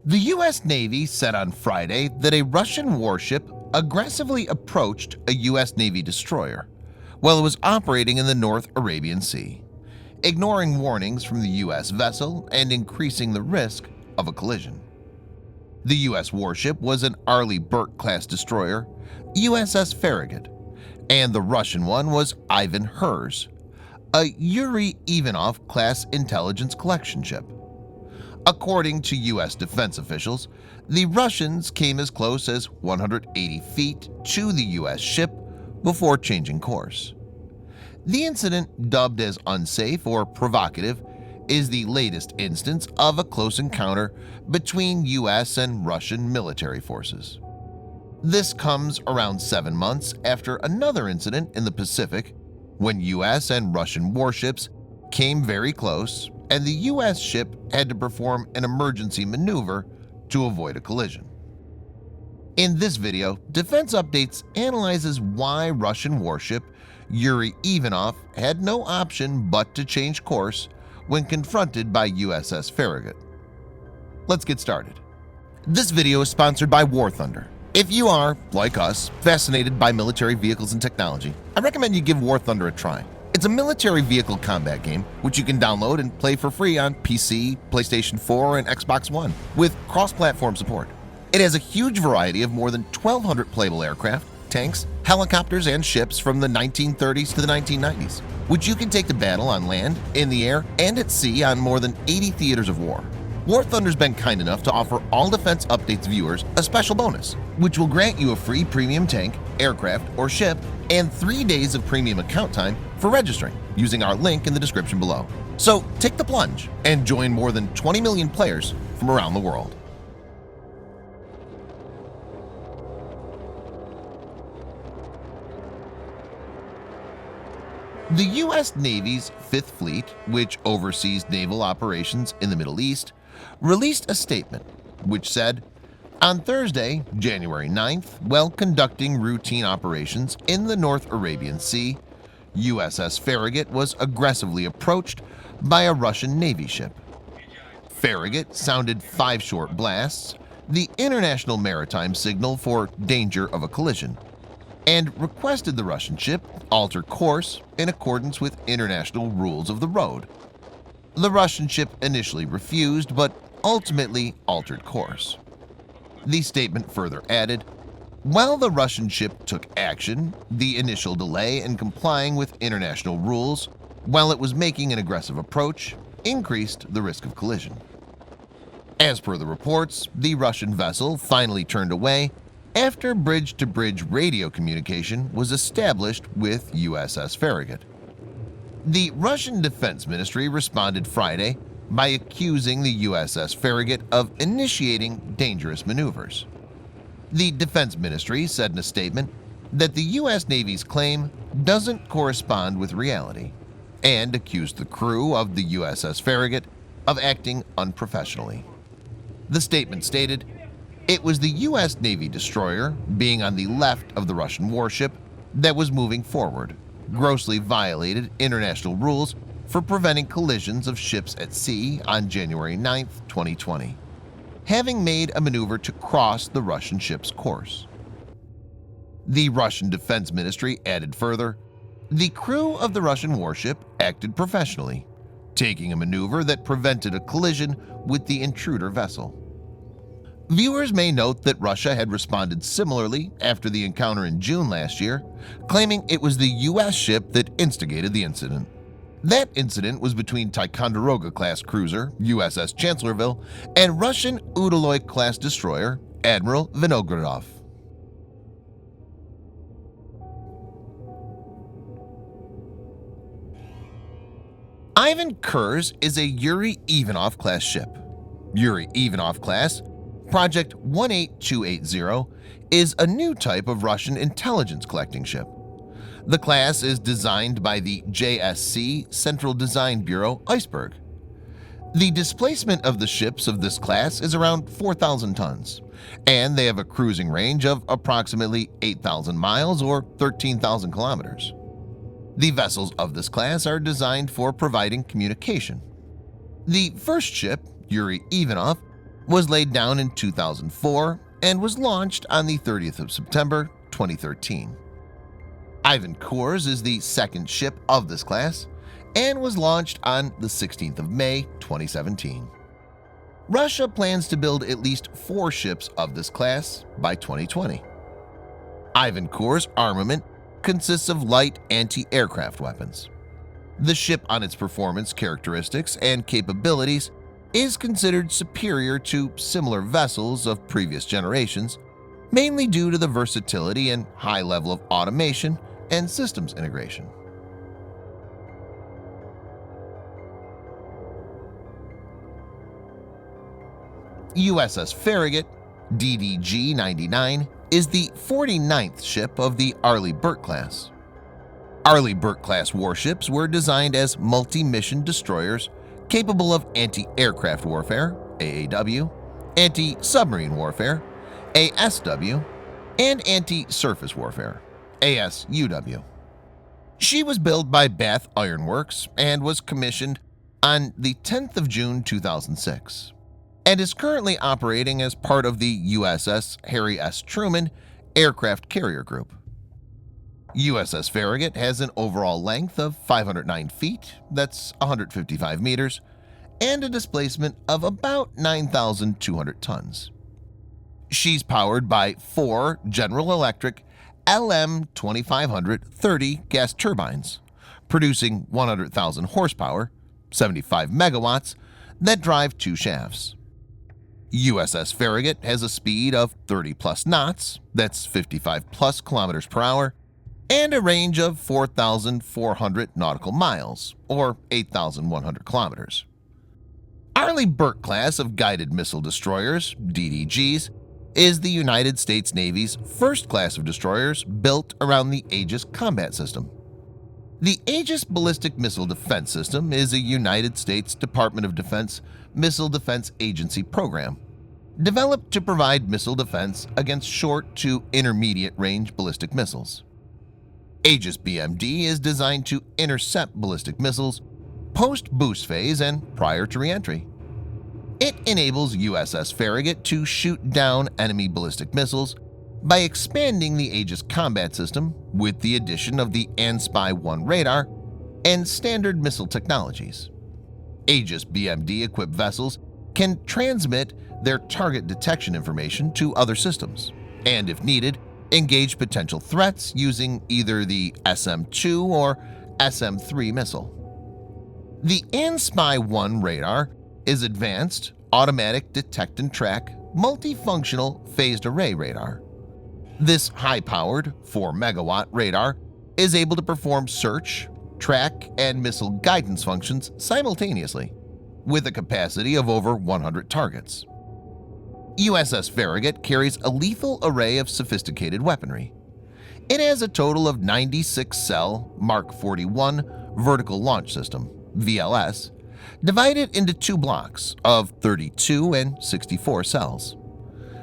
The U.S. Navy said on Friday that a Russian warship aggressively approached a U.S. Navy destroyer while it was operating in the North Arabian Sea, ignoring warnings from the U.S. vessel and increasing the risk of a collision. The U.S. warship was an Arleigh Burke-class destroyer, USS Farragut, and the Russian one was Ivan Hurs, a Yuriy Ivanov-class intelligence collection ship. According to U.S. defense officials, the Russians came as close as 180 feet to the U.S. ship before changing course. The incident, dubbed as unsafe or provocative, is the latest instance of a close encounter between U.S. and Russian military forces. This comes around 7 months after another incident in the Pacific when U.S. and Russian warships came very close and the U.S. ship had to perform an emergency maneuver to avoid a collision. In this video, Defense Updates analyzes why Russian warship Yuriy Ivanov had no option but to change course when confronted by USS Farragut. Let's get started. This video is sponsored by War Thunder. If you are, like us, fascinated by military vehicles and technology, I recommend you give War Thunder a try. It's a military vehicle combat game which you can download and play for free on PC, PlayStation 4, and Xbox One with cross-platform support. It has a huge variety of more than 1,200 playable aircraft, tanks, helicopters, and ships from the 1930s to the 1990s, which you can take to battle on land, in the air, and at sea on more than 80 theaters of war. War Thunder's been kind enough to offer all Defense Updates viewers a special bonus, which will grant you a free premium tank, aircraft, or ship and 3 days of premium account time for registering using our link in the description below. So take the plunge and join more than 20 million players from around the world. The U.S. Navy's Fifth Fleet, which oversees naval operations in the Middle East, released a statement which said, on Thursday, January 9th, while conducting routine operations in the North Arabian Sea, USS Farragut was aggressively approached by a Russian Navy ship. Farragut sounded 5 short blasts, the international maritime signal for danger of a collision, and requested the Russian ship alter course in accordance with international rules of the road. The Russian ship initially refused but ultimately altered course. The statement further added, while the Russian ship took action, the initial delay in complying with international rules while it was making an aggressive approach increased the risk of collision. As per the reports, the Russian vessel finally turned away after bridge-to-bridge radio communication was established with USS Farragut. The Russian Defense Ministry responded Friday by accusing the USS Farragut of initiating dangerous maneuvers. The Defense Ministry said in a statement that the U.S. Navy's claim doesn't correspond with reality and accused the crew of the USS Farragut of acting unprofessionally. The statement stated, it was the U.S. Navy destroyer, being on the left of the Russian warship, that was moving forward, grossly violated international rules for preventing collisions of ships at sea on January 9, 2020, having made a maneuver to cross the Russian ship's course. The Russian Defense Ministry added further, the crew of the Russian warship acted professionally, taking a maneuver that prevented a collision with the intruder vessel. Viewers may note that Russia had responded similarly after the encounter in June last year, claiming it was the U.S. ship that instigated the incident. That incident was between Ticonderoga-class cruiser USS Chancellorsville and Russian Udaloy-class destroyer Admiral Vinogradov. Ivan Hurs is a Yuriy Ivanov-class ship. Yuriy Ivanov-class Project 18280 is a new type of Russian intelligence collecting ship. The class is designed by the JSC Central Design Bureau Iceberg. The displacement of the ships of this class is around 4,000 tons, and they have a cruising range of approximately 8,000 miles or 13,000 kilometers. The vessels of this class are designed for providing communication. The first ship, Yuriy Ivanov, was laid down in 2004 and was launched on the 30th of September 2013. Ivan Hurs is the second ship of this class and was launched on the 16th of May 2017. Russia plans to build at least 4 ships of this class by 2020. Ivan Hurs' armament consists of light anti-aircraft weapons. The ship, on its performance characteristics and capabilities, is considered superior to similar vessels of previous generations, mainly due to the versatility and high level of automation and systems integration. USS Farragut, DDG-99, is the 49th ship of the Arleigh Burke class. Arleigh Burke class warships were designed as multi-mission destroyers capable of anti-aircraft warfare (AAW), anti-submarine warfare (ASW), and anti-surface warfare (ASUW). She was built by Bath Iron Works and was commissioned on the 10th of June 2006 and is currently operating as part of the USS Harry S. Truman Aircraft Carrier Group. USS Farragut has an overall length of 509 feet, that's 155 meters, and a displacement of about 9,200 tons. She's powered by 4 General Electric LM2530 gas turbines, producing 100,000 horsepower, 75 megawatts, that drive 2 shafts. USS Farragut has a speed of 30+ knots, that's 55+ kilometers per hour, and a range of 4,400 nautical miles, or 8,100 kilometers. Arleigh Burke class of guided missile destroyers, DDGs, is the United States Navy's first class of destroyers built around the Aegis combat system. The Aegis Ballistic Missile Defense System is a United States Department of Defense Missile Defense Agency program developed to provide missile defense against short to intermediate range ballistic missiles. Aegis BMD is designed to intercept ballistic missiles post-boost phase and prior to re-entry. It enables USS Farragut to shoot down enemy ballistic missiles by expanding the Aegis combat system with the addition of the ANSPY-1 radar and standard missile technologies. Aegis BMD-equipped vessels can transmit their target detection information to other systems, and if needed, engage potential threats using either the SM-2 or SM-3 missile. The ANSPY-1 radar is advanced, automatic detect and track, multifunctional phased array radar. This high-powered 4-megawatt radar is able to perform search, track, and missile guidance functions simultaneously, with a capacity of over 100 targets. USS Farragut carries a lethal array of sophisticated weaponry. It has a total of 96-cell Mark 41 vertical launch system, VLS, divided into 2 blocks of 32 and 64 cells.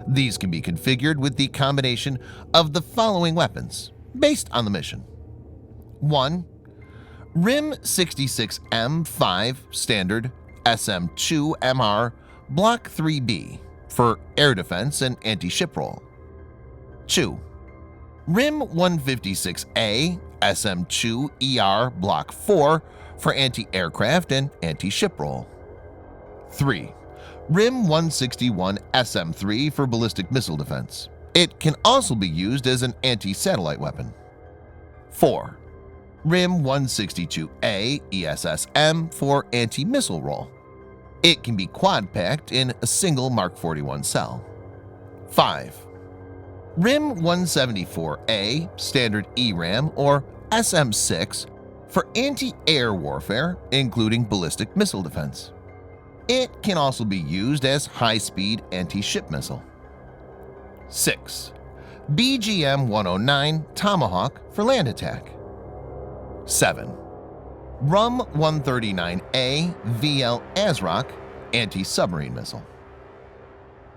These can be configured with the combination of the following weapons based on the mission. 1. RIM 66M5 Standard SM-2MR Block 3B for air defense and anti-ship roll. 2. RIM 156A SM-2ER Block 4 for anti-aircraft and anti-ship roll. 3. RIM 161 SM-3 for ballistic missile defense. It can also be used as an anti-satellite weapon. 4. RIM 162A ESSM for anti-missile roll. It can be quad-packed in a single Mark 41 cell. 5. RIM 174A Standard ERAM or SM-6 for anti-air warfare, including ballistic missile defense. It can also be used as high-speed anti-ship missile. 6. BGM-109 Tomahawk for land attack. 7. RUM 139A VL ASROC anti-submarine missile.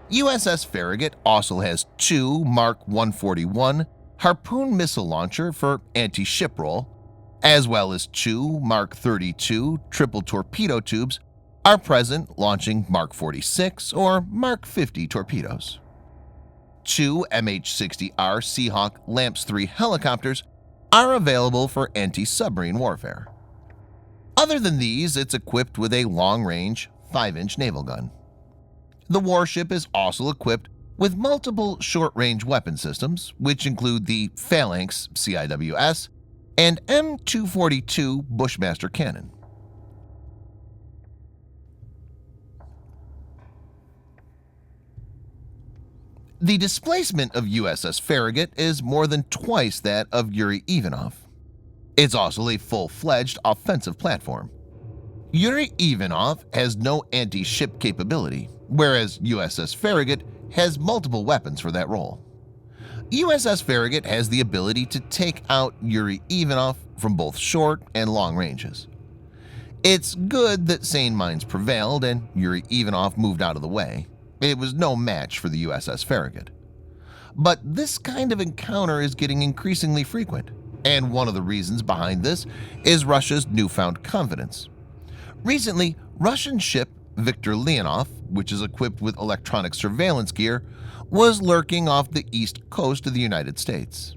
USS Farragut also has 2 Mark 141 Harpoon missile launcher for anti-ship roll, as well as 2 Mark 32 triple torpedo tubes are present launching Mark 46 or Mark 50 torpedoes. 2 MH-60R Seahawk LAMPS 3 helicopters are available for anti-submarine warfare. Other than these, it's equipped with a long-range 5-inch naval gun. The warship is also equipped with multiple short-range weapon systems, which include the Phalanx CIWS and M242 Bushmaster cannon. The displacement of USS Farragut is more than twice that of Yuriy Ivanov. It's also a full-fledged offensive platform. Yuriy Ivanov has no anti-ship capability, whereas USS Farragut has multiple weapons for that role. USS Farragut has the ability to take out Yuriy Ivanov from both short and long ranges. It's good that sane minds prevailed and Yuriy Ivanov moved out of the way. It was no match for the USS Farragut. But this kind of encounter is getting increasingly frequent, and one of the reasons behind this is Russia's newfound confidence. Recently, Russian ship Viktor Leonov, which is equipped with electronic surveillance gear, was lurking off the east coast of the United States.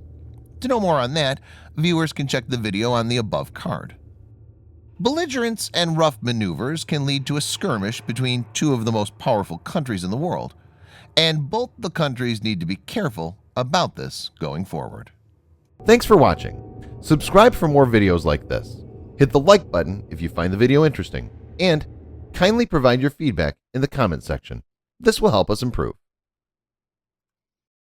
To know more on that, viewers can check the video on the above card. Belligerence and rough maneuvers can lead to a skirmish between two of the most powerful countries in the world, and both the countries need to be careful about this going forward. Thanks for watching. Subscribe for more videos like this. Hit the like button if you find the video interesting, and kindly provide your feedback in the comment section. This will help us improve.